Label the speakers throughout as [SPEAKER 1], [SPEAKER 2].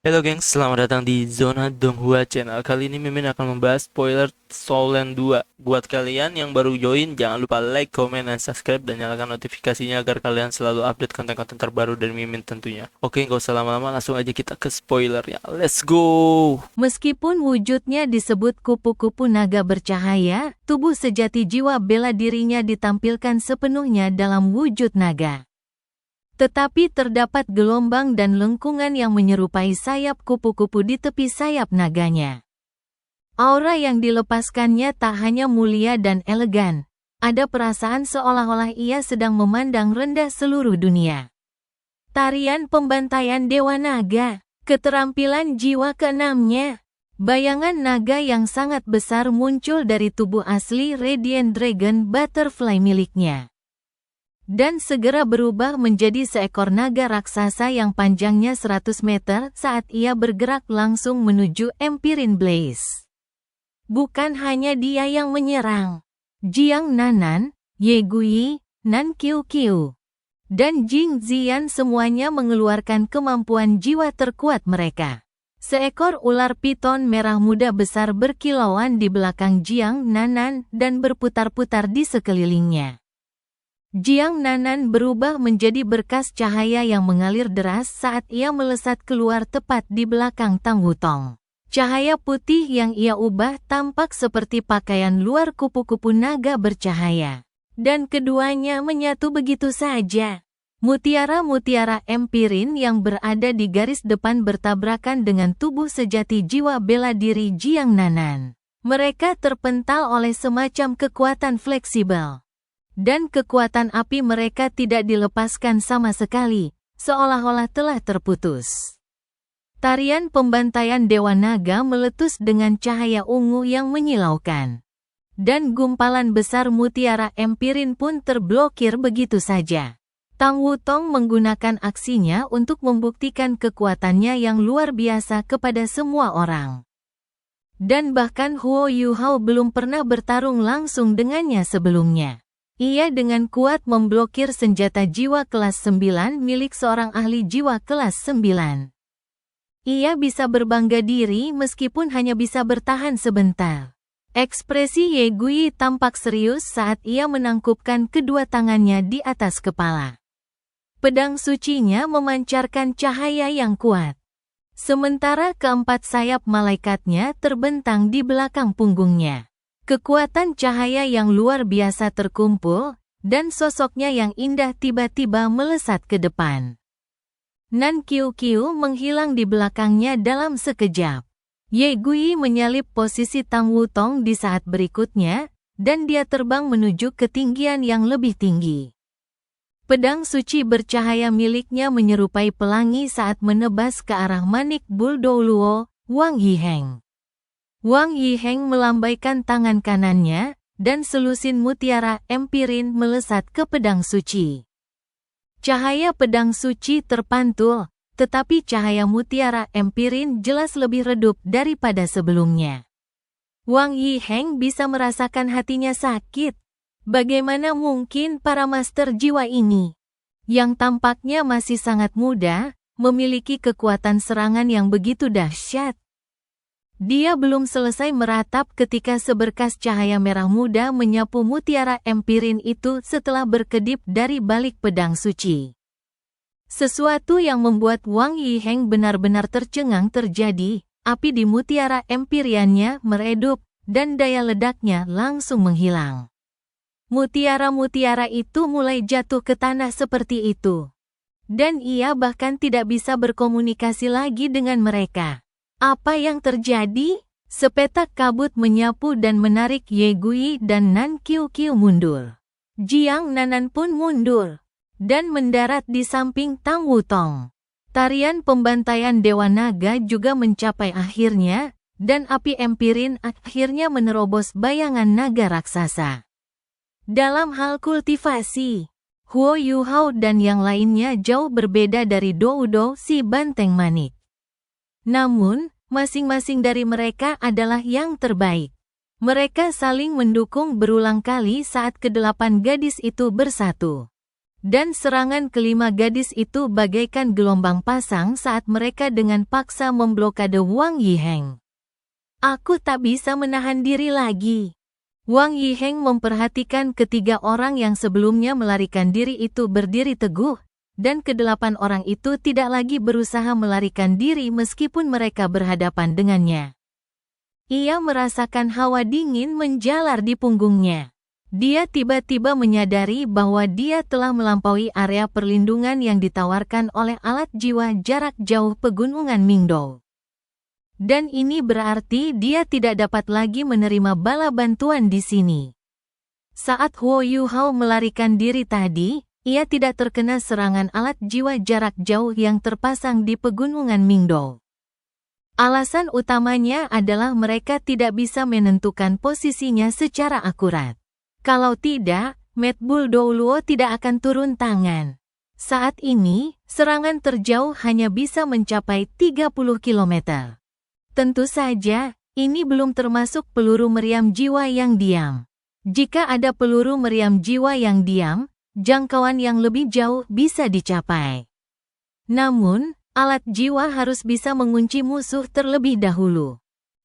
[SPEAKER 1] Halo gengs, selamat datang di Zona Donghua Channel. Kali ini Mimin akan membahas spoiler Soulland 2. Buat kalian yang baru join, jangan lupa like, comment, dan subscribe, dan nyalakan notifikasinya agar kalian selalu update konten-konten terbaru dari Mimin tentunya. Oke, nggak usah lama-lama, langsung aja kita ke spoilernya. Let's go!
[SPEAKER 2] Meskipun wujudnya disebut kupu-kupu naga bercahaya, tubuh sejati jiwa bela dirinya ditampilkan sepenuhnya dalam wujud naga. Tetapi terdapat gelombang dan lengkungan yang menyerupai sayap kupu-kupu di tepi sayap naganya. Aura yang dilepaskannya tak hanya mulia dan elegan, ada perasaan seolah-olah ia sedang memandang rendah seluruh dunia. Tarian pembantaian Dewa Naga, keterampilan jiwa keenamnya. Bayangan naga yang sangat besar muncul dari tubuh asli Radiant Dragon Butterfly miliknya. Dan segera berubah menjadi seekor naga raksasa yang panjangnya 100 meter saat ia bergerak langsung menuju Empyrean Blaze. Bukan hanya dia yang menyerang. Jiang Nanan, Ye Gui, Nan Qiu Qiu, dan Jing Ziyan semuanya mengeluarkan kemampuan jiwa terkuat mereka. Seekor ular piton merah muda besar berkilauan di belakang Jiang Nanan dan berputar-putar di sekelilingnya. Jiang Nanan berubah menjadi berkas cahaya yang mengalir deras saat ia melesat keluar tepat di belakang Tang Wutong. Cahaya putih yang ia ubah tampak seperti pakaian luar kupu-kupu naga bercahaya. Dan keduanya menyatu begitu saja. Mutiara-mutiara empirin yang berada di garis depan bertabrakan dengan tubuh sejati jiwa bela diri Jiang Nanan. Mereka terpental oleh semacam kekuatan fleksibel. Dan kekuatan api mereka tidak dilepaskan sama sekali, seolah-olah telah terputus. Tarian pembantaian Dewa Naga meletus dengan cahaya ungu yang menyilaukan. Dan gumpalan besar mutiara empirin pun terblokir begitu saja. Tang Wutong menggunakan aksinya untuk membuktikan kekuatannya yang luar biasa kepada semua orang. Dan bahkan Huo Yuhao belum pernah bertarung langsung dengannya sebelumnya. Ia dengan kuat memblokir senjata jiwa kelas 9 milik seorang ahli jiwa kelas 9. Ia bisa berbangga diri meskipun hanya bisa bertahan sebentar. Ekspresi Ye Gui tampak serius saat ia menangkupkan kedua tangannya di atas kepala. Pedang sucinya memancarkan cahaya yang kuat. Sementara keempat sayap malaikatnya terbentang di belakang punggungnya. Kekuatan cahaya yang luar biasa terkumpul, dan sosoknya yang indah tiba-tiba melesat ke depan. Nan Qiu Qiu menghilang di belakangnya dalam sekejap. Ye Gui menyalip posisi Tang Wutong di saat berikutnya, dan dia terbang menuju ketinggian yang lebih tinggi. Pedang suci bercahaya miliknya menyerupai pelangi saat menebas ke arah manik Buldou Luo, Wang Yiheng. Wang Yiheng melambaikan tangan kanannya, dan selusin mutiara empirin melesat ke pedang suci. Cahaya pedang suci terpantul, tetapi cahaya mutiara empirin jelas lebih redup daripada sebelumnya. Wang Yiheng bisa merasakan hatinya sakit. Bagaimana mungkin para master jiwa ini, yang tampaknya masih sangat muda, memiliki kekuatan serangan yang begitu dahsyat? Dia belum selesai meratap ketika seberkas cahaya merah muda menyapu mutiara empirin itu setelah berkedip dari balik pedang suci. Sesuatu yang membuat Wang Yiheng benar-benar tercengang terjadi, api di mutiara empiriannya meredup, dan daya ledaknya langsung menghilang. Mutiara-mutiara itu mulai jatuh ke tanah seperti itu. Dan ia bahkan tidak bisa berkomunikasi lagi dengan mereka. Apa yang terjadi? Sepetak kabut menyapu dan menarik Ye Gui dan Nan Qiu Qiu mundur. Jiang Nanan pun mundur dan mendarat di samping Tang Wutong. Tarian pembantaian Dewa Naga juga mencapai akhirnya, dan api empirin akhirnya menerobos bayangan naga raksasa. Dalam hal kultivasi, Huo Yuhao dan yang lainnya jauh berbeda dari Doudo si banteng manik. Namun, masing-masing dari mereka adalah yang terbaik. Mereka saling mendukung berulang kali saat kedelapan gadis itu bersatu. Dan serangan kelima gadis itu bagaikan gelombang pasang saat mereka dengan paksa memblokade Wang Yiheng. Aku tak bisa menahan diri lagi. Wang Yiheng memperhatikan ketiga orang yang sebelumnya melarikan diri itu berdiri teguh, dan kedelapan orang itu tidak lagi berusaha melarikan diri meskipun mereka berhadapan dengannya. Ia merasakan hawa dingin menjalar di punggungnya. Dia tiba-tiba menyadari bahwa dia telah melampaui area perlindungan yang ditawarkan oleh alat jiwa jarak jauh pegunungan Mingdou. Dan ini berarti dia tidak dapat lagi menerima bala bantuan di sini. Saat Huo Yuhao melarikan diri tadi, ia tidak terkena serangan alat jiwa jarak jauh yang terpasang di pegunungan Mingdou. Alasan utamanya adalah mereka tidak bisa menentukan posisinya secara akurat. Kalau tidak, Mad Bull Douluo tidak akan turun tangan. Saat ini, serangan terjauh hanya bisa mencapai 30 km. Tentu saja, ini belum termasuk peluru meriam jiwa yang diam. Jika ada peluru meriam jiwa yang diam, jangkauan yang lebih jauh bisa dicapai. Namun, alat jiwa harus bisa mengunci musuh terlebih dahulu.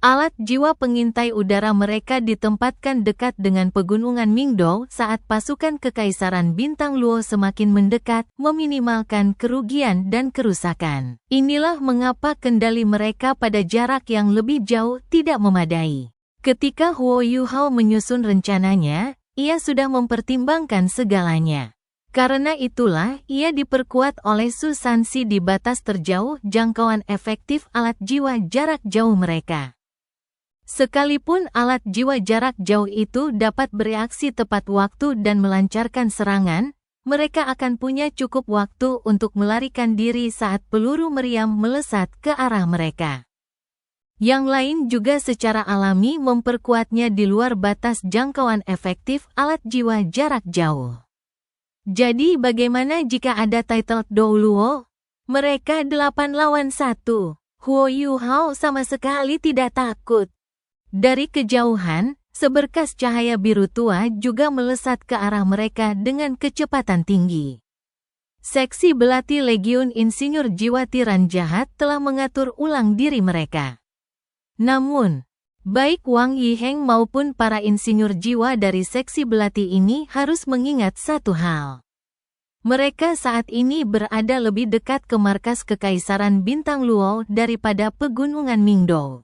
[SPEAKER 2] Alat jiwa pengintai udara mereka ditempatkan dekat dengan pegunungan Mingdou saat pasukan Kekaisaran Bintang Luo semakin mendekat, meminimalkan kerugian dan kerusakan. Inilah mengapa kendali mereka pada jarak yang lebih jauh tidak memadai. Ketika Huo Yuhao menyusun rencananya, ia sudah mempertimbangkan segalanya. Karena itulah ia diperkuat oleh Su Sansi di batas terjauh jangkauan efektif alat jiwa jarak jauh mereka. Sekalipun alat jiwa jarak jauh itu dapat bereaksi tepat waktu dan melancarkan serangan, mereka akan punya cukup waktu untuk melarikan diri saat peluru meriam melesat ke arah mereka. Yang lain juga secara alami memperkuatnya di luar batas jangkauan efektif alat jiwa jarak jauh. Jadi bagaimana jika ada title Douluo? Mereka 8 lawan 1. Huo Yuhao sama sekali tidak takut. Dari kejauhan, seberkas cahaya biru tua juga melesat ke arah mereka dengan kecepatan tinggi. Seksi belati Legiun Insinyur Jiwa Tiran Jahat telah mengatur ulang diri mereka. Namun, baik Wang Yiheng maupun para insinyur jiwa dari seksi belati ini harus mengingat satu hal. Mereka saat ini berada lebih dekat ke markas Kekaisaran Bintang Luo daripada pegunungan Mingdou.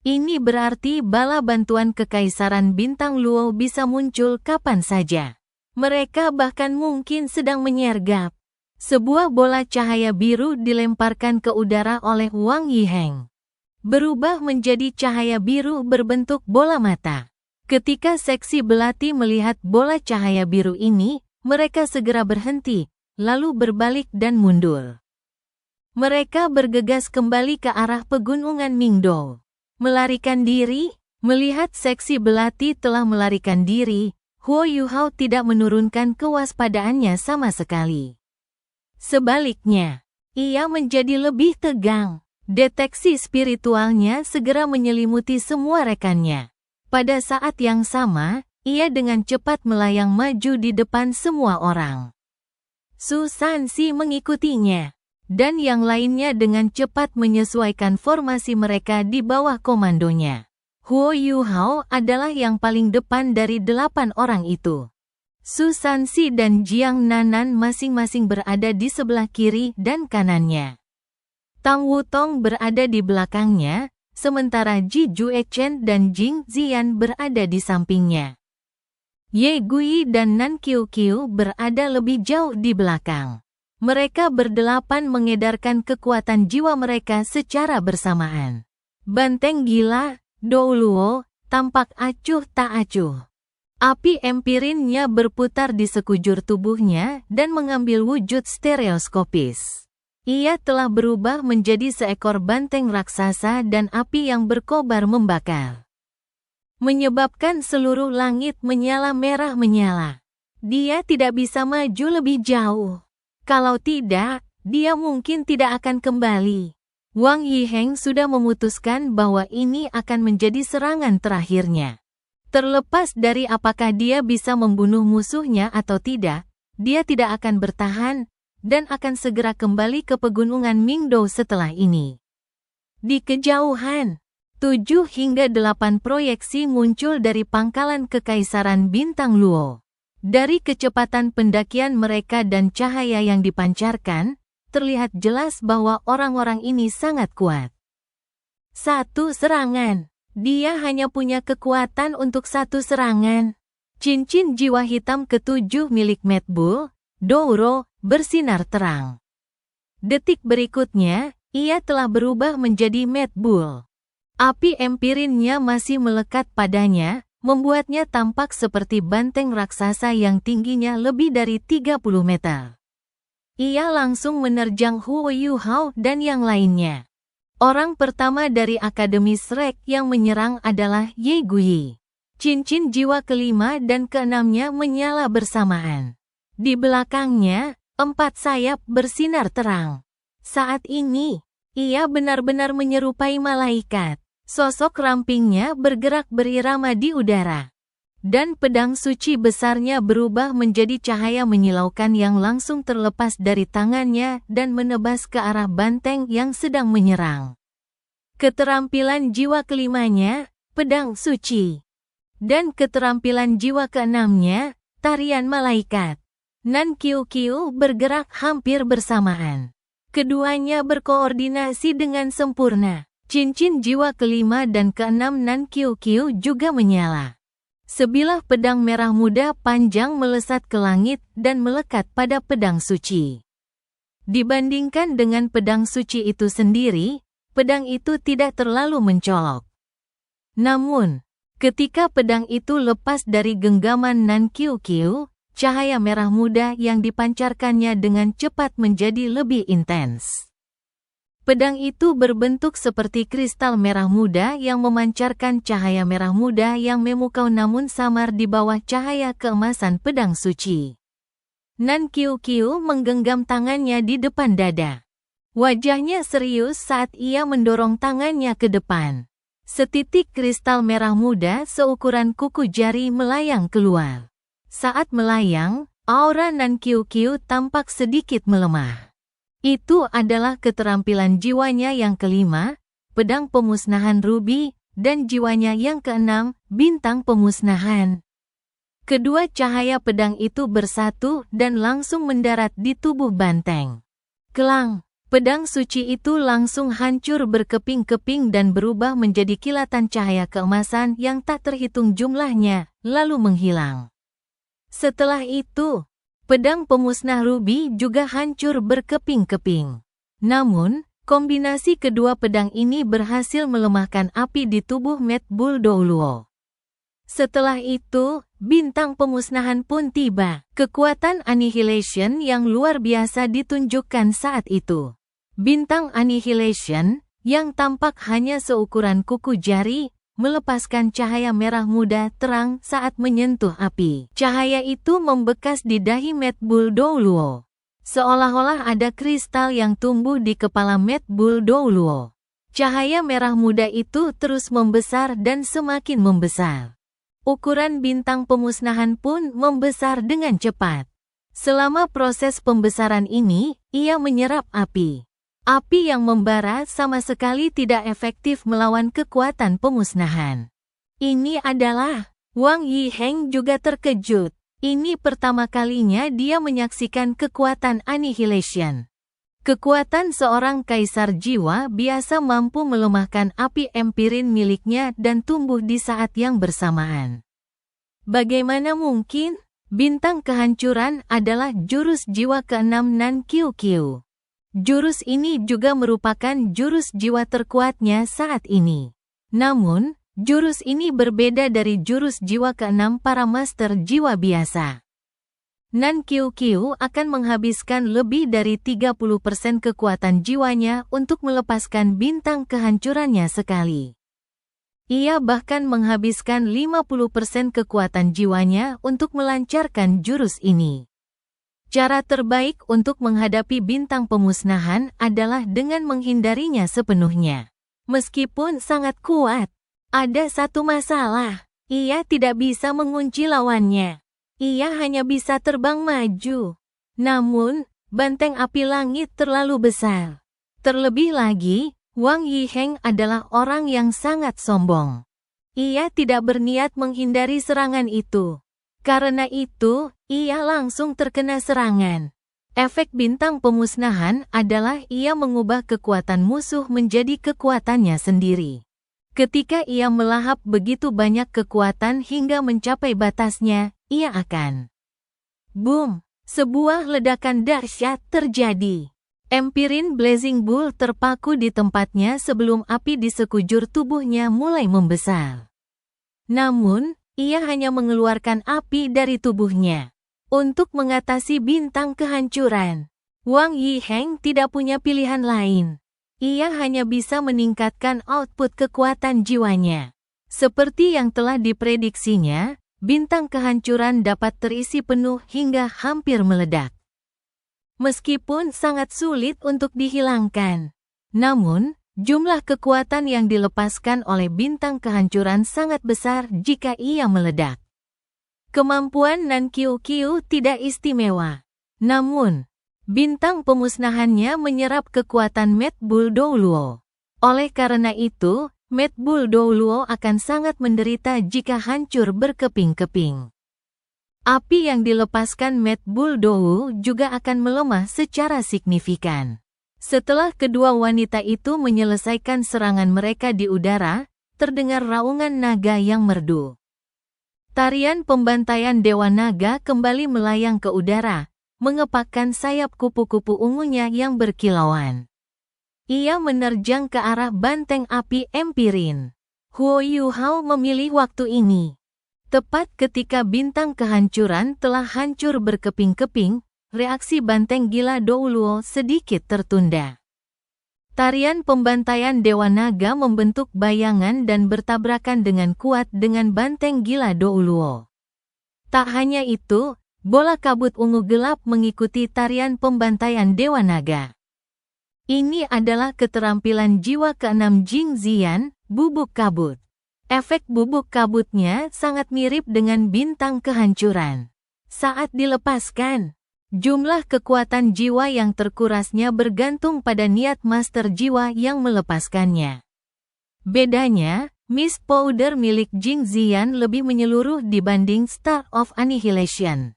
[SPEAKER 2] Ini berarti bala bantuan Kekaisaran Bintang Luo bisa muncul kapan saja. Mereka bahkan mungkin sedang menyergap. Sebuah bola cahaya biru dilemparkan ke udara oleh Wang Yiheng. Berubah menjadi cahaya biru berbentuk bola mata. Ketika seksi belati melihat bola cahaya biru ini, mereka segera berhenti, lalu berbalik dan mundur. Mereka bergegas kembali ke arah pegunungan Mingdou. Melarikan diri? Melihat seksi belati telah melarikan diri, Huo Yuhao tidak menurunkan kewaspadaannya sama sekali. Sebaliknya, ia menjadi lebih tegang. Deteksi spiritualnya segera menyelimuti semua rekannya. Pada saat yang sama, ia dengan cepat melayang maju di depan semua orang. Su Sansi mengikutinya. Dan yang lainnya dengan cepat menyesuaikan formasi mereka di bawah komandonya. Huo Yuhao adalah yang paling depan dari 8 orang itu. Su Sansi dan Jiang Nanan masing-masing berada di sebelah kiri dan kanannya. Tang Wutong berada di belakangnya, sementara Ji Juechen dan Jing Ziyan berada di sampingnya. Ye Gui dan Nan Qiu berada lebih jauh di belakang. Mereka berdelapan mengedarkan kekuatan jiwa mereka secara bersamaan. Banteng gila, Douluo, tampak acuh tak acuh. Api empirinnya berputar di sekujur tubuhnya dan mengambil wujud stereoskopis. Ia telah berubah menjadi seekor banteng raksasa dan api yang berkobar membakar. Menyebabkan seluruh langit menyala merah menyala. Dia tidak bisa maju lebih jauh. Kalau tidak, dia mungkin tidak akan kembali. Wang Yiheng sudah memutuskan bahwa ini akan menjadi serangan terakhirnya. Terlepas dari apakah dia bisa membunuh musuhnya atau tidak, dia tidak akan bertahan, dan akan segera kembali ke pegunungan Mingdou setelah ini. Di kejauhan, 7 hingga 8 proyeksi muncul dari pangkalan Kekaisaran Bintang Luo. Dari kecepatan pendakian mereka dan cahaya yang dipancarkan, terlihat jelas bahwa orang-orang ini sangat kuat. Satu serangan. Dia hanya punya kekuatan untuk satu serangan. Cincin jiwa hitam ke-7 milik Mad Bull, Douro, bersinar terang. Detik berikutnya, ia telah berubah menjadi Mad Bull. Api empirinnya masih melekat padanya, membuatnya tampak seperti banteng raksasa yang tingginya lebih dari 30 meter. Ia langsung menerjang Huo Yuhao dan yang lainnya. Orang pertama dari Akademi Shrek yang menyerang adalah Ye Guyi. Cincin jiwa kelima dan keenamnya menyala bersamaan. Di belakangnya, 4 sayap bersinar terang. Saat ini, ia benar-benar menyerupai malaikat. Sosok rampingnya bergerak berirama di udara. Dan pedang suci besarnya berubah menjadi cahaya menyilaukan yang langsung terlepas dari tangannya dan menebas ke arah banteng yang sedang menyerang. Keterampilan jiwa kelimanya, pedang suci. Dan keterampilan jiwa keenamnya, tarian malaikat. Nan Qiu Qiu bergerak hampir bersamaan. Keduanya berkoordinasi dengan sempurna. Cincin jiwa kelima dan keenam Nan Qiu Qiu juga menyala. Sebilah pedang merah muda panjang melesat ke langit dan melekat pada pedang suci. Dibandingkan dengan pedang suci itu sendiri, pedang itu tidak terlalu mencolok. Namun, ketika pedang itu lepas dari genggaman Nan Qiu Qiu, cahaya merah muda yang dipancarkannya dengan cepat menjadi lebih intens. Pedang itu berbentuk seperti kristal merah muda yang memancarkan cahaya merah muda yang memukau namun samar di bawah cahaya keemasan pedang suci. Nan Qiu Qiu menggenggam tangannya di depan dada. Wajahnya serius saat ia mendorong tangannya ke depan. Setitik kristal merah muda seukuran kuku jari melayang keluar. Saat melayang, aura Nan Qiu Qiu tampak sedikit melemah. Itu adalah keterampilan jiwanya yang kelima, pedang pemusnahan rubi, dan jiwanya yang keenam, bintang pemusnahan. Kedua cahaya pedang itu bersatu dan langsung mendarat di tubuh banteng. Kelang, pedang suci itu langsung hancur berkeping-keping dan berubah menjadi kilatan cahaya keemasan yang tak terhitung jumlahnya, lalu menghilang. Setelah itu, pedang pemusnah rubi juga hancur berkeping-keping. Namun, kombinasi kedua pedang ini berhasil melemahkan api di tubuh Mad Bull Douluo. Setelah itu, bintang pemusnahan pun tiba. Kekuatan Annihilation yang luar biasa ditunjukkan saat itu. Bintang Annihilation, yang tampak hanya seukuran kuku jari, melepaskan cahaya merah muda terang saat menyentuh api. Cahaya itu membekas di dahi Mad Bull Douluo. Seolah-olah ada kristal yang tumbuh di kepala Mad Bull Douluo. Cahaya merah muda itu terus membesar dan semakin membesar. Ukuran bintang pemusnahan pun membesar dengan cepat. Selama proses pembesaran ini, ia menyerap api. Api yang membara sama sekali tidak efektif melawan kekuatan pemusnahan. Ini adalah, Wang Yiheng juga terkejut. Ini pertama kalinya dia menyaksikan kekuatan Annihilation. Kekuatan seorang kaisar jiwa biasa mampu melemahkan api empirin miliknya dan tumbuh di saat yang bersamaan. Bagaimana mungkin? Bintang kehancuran adalah jurus jiwa keenam Nan Qiu Qiu. Jurus ini juga merupakan jurus jiwa terkuatnya saat ini. Namun, jurus ini berbeda dari jurus jiwa keenam para master jiwa biasa. Nan Qiu Qiu akan menghabiskan lebih dari 30% kekuatan jiwanya untuk melepaskan bintang kehancurannya sekali. Ia bahkan menghabiskan 50% kekuatan jiwanya untuk melancarkan jurus ini. Cara terbaik untuk menghadapi bintang pemusnahan adalah dengan menghindarinya sepenuhnya. Meskipun sangat kuat, ada satu masalah. Ia tidak bisa mengunci lawannya. ia hanya bisa terbang maju. Namun, banteng api langit terlalu besar. Terlebih lagi, Wang Yiheng adalah orang yang sangat sombong. Ia tidak berniat menghindari serangan itu. Karena itu, ia langsung terkena serangan. Efek bintang pemusnahan adalah ia mengubah kekuatan musuh menjadi kekuatannya sendiri. Ketika ia melahap begitu banyak kekuatan hingga mencapai batasnya, ia akan boom! Sebuah ledakan dahsyat terjadi. Empirin Blazing Bull terpaku di tempatnya sebelum api di sekujur tubuhnya mulai membesar. Namun, ia hanya mengeluarkan api dari tubuhnya. Untuk mengatasi bintang kehancuran, Wang Yiheng tidak punya pilihan lain. Ia hanya bisa meningkatkan output kekuatan jiwanya. Seperti yang telah diprediksinya, bintang kehancuran dapat terisi penuh hingga hampir meledak. Meskipun sangat sulit untuk dihilangkan, namun, jumlah kekuatan yang dilepaskan oleh bintang kehancuran sangat besar jika ia meledak. Kemampuan Nan Qiu tidak istimewa. Namun, bintang pemusnahannya menyerap kekuatan Mad Bull Douluo. Oleh karena itu, Mad Bull Douluo akan sangat menderita jika hancur berkeping-keping. Api yang dilepaskan Mad Bull Douluo juga akan melemah secara signifikan. Setelah kedua wanita itu menyelesaikan serangan mereka di udara, terdengar raungan naga yang merdu. Tarian pembantaian Dewa Naga kembali melayang ke udara, mengepakkan sayap kupu-kupu ungunya yang berkilauan. Ia menerjang ke arah banteng api Empirin. Huo Yuhao memilih waktu ini. Tepat ketika bintang kehancuran telah hancur berkeping-keping, reaksi banteng gila Douluo sedikit tertunda. Tarian pembantaian Dewa Naga membentuk bayangan dan bertabrakan dengan kuat dengan banteng gila Douluo. Tak hanya itu, bola kabut ungu gelap mengikuti tarian pembantaian Dewa Naga. Ini adalah keterampilan jiwa ke-6 Jing Ziyan, bubuk kabut. Efek bubuk kabutnya sangat mirip dengan bintang kehancuran. Saat dilepaskan, jumlah kekuatan jiwa yang terkurasnya bergantung pada niat master jiwa yang melepaskannya. Bedanya, Mist Powder milik Jing Ziyan lebih menyeluruh dibanding Star of Annihilation.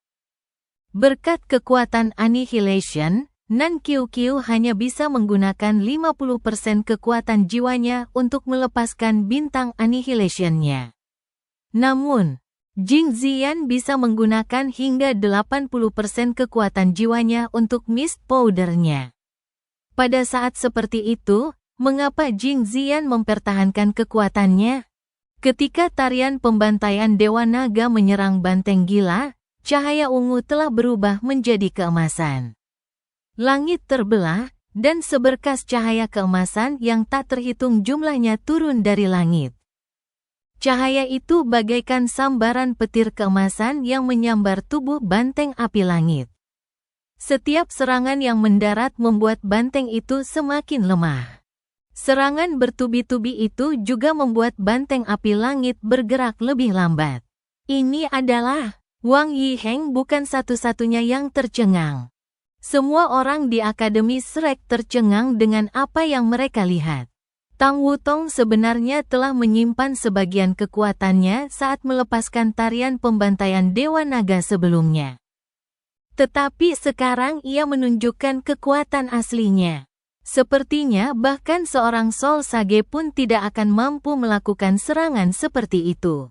[SPEAKER 2] Berkat kekuatan Annihilation, Nan Qiu hanya bisa menggunakan 50% kekuatan jiwanya untuk melepaskan bintang Annihilation-nya. Namun, Jing Ziyan bisa menggunakan hingga 80% kekuatan jiwanya untuk Mist Powder-nya. Pada saat seperti itu, mengapa Jing Ziyan mempertahankan kekuatannya? Ketika tarian pembantaian Dewa Naga menyerang banteng gila, cahaya ungu telah berubah menjadi keemasan. Langit terbelah, dan seberkas cahaya keemasan yang tak terhitung jumlahnya turun dari langit. Cahaya itu bagaikan sambaran petir keemasan yang menyambar tubuh banteng api langit. Setiap serangan yang mendarat membuat banteng itu semakin lemah. Serangan bertubi-tubi itu juga membuat banteng api langit bergerak lebih lambat. Ini adalah Wang Yiheng bukan satu-satunya yang tercengang. Semua orang di Akademi Shrek tercengang dengan apa yang mereka lihat. Tang Wutong sebenarnya telah menyimpan sebagian kekuatannya saat melepaskan tarian pembantaian Dewa Naga sebelumnya. Tetapi sekarang ia menunjukkan kekuatan aslinya. Sepertinya bahkan seorang Soul Sage pun tidak akan mampu melakukan serangan seperti itu.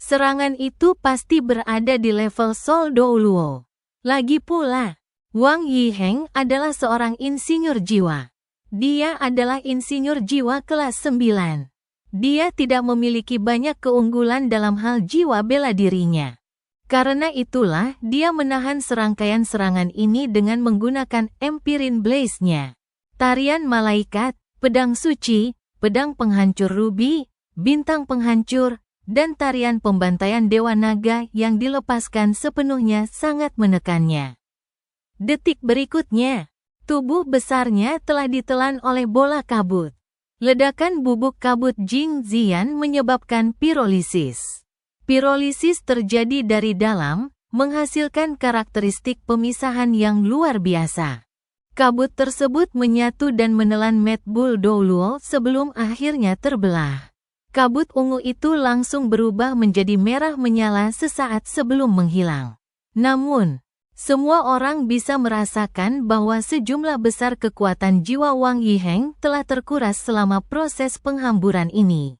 [SPEAKER 2] Serangan itu pasti berada di level Soul Douluo. Lagi pula, Wang Yiheng adalah seorang insinyur jiwa. Dia adalah insinyur jiwa kelas 9. Dia tidak memiliki banyak keunggulan dalam hal jiwa bela dirinya. Karena itulah dia menahan serangkaian serangan ini dengan menggunakan Empirin Blaze-nya. Tarian malaikat, pedang suci, pedang penghancur rubi, bintang penghancur, dan tarian pembantaian Dewa Naga yang dilepaskan sepenuhnya sangat menekannya. Detik berikutnya, tubuh besarnya telah ditelan oleh bola kabut. Ledakan bubuk kabut Jing Ziyan menyebabkan pirolisis. Pirolisis terjadi dari dalam, menghasilkan karakteristik pemisahan yang luar biasa. Kabut tersebut menyatu dan menelan Mad Bull Douluo sebelum akhirnya terbelah. Kabut ungu itu langsung berubah menjadi merah menyala sesaat sebelum menghilang. Namun, semua orang bisa merasakan bahwa sejumlah besar kekuatan jiwa Wang Yiheng telah terkuras selama proses penghamburan ini.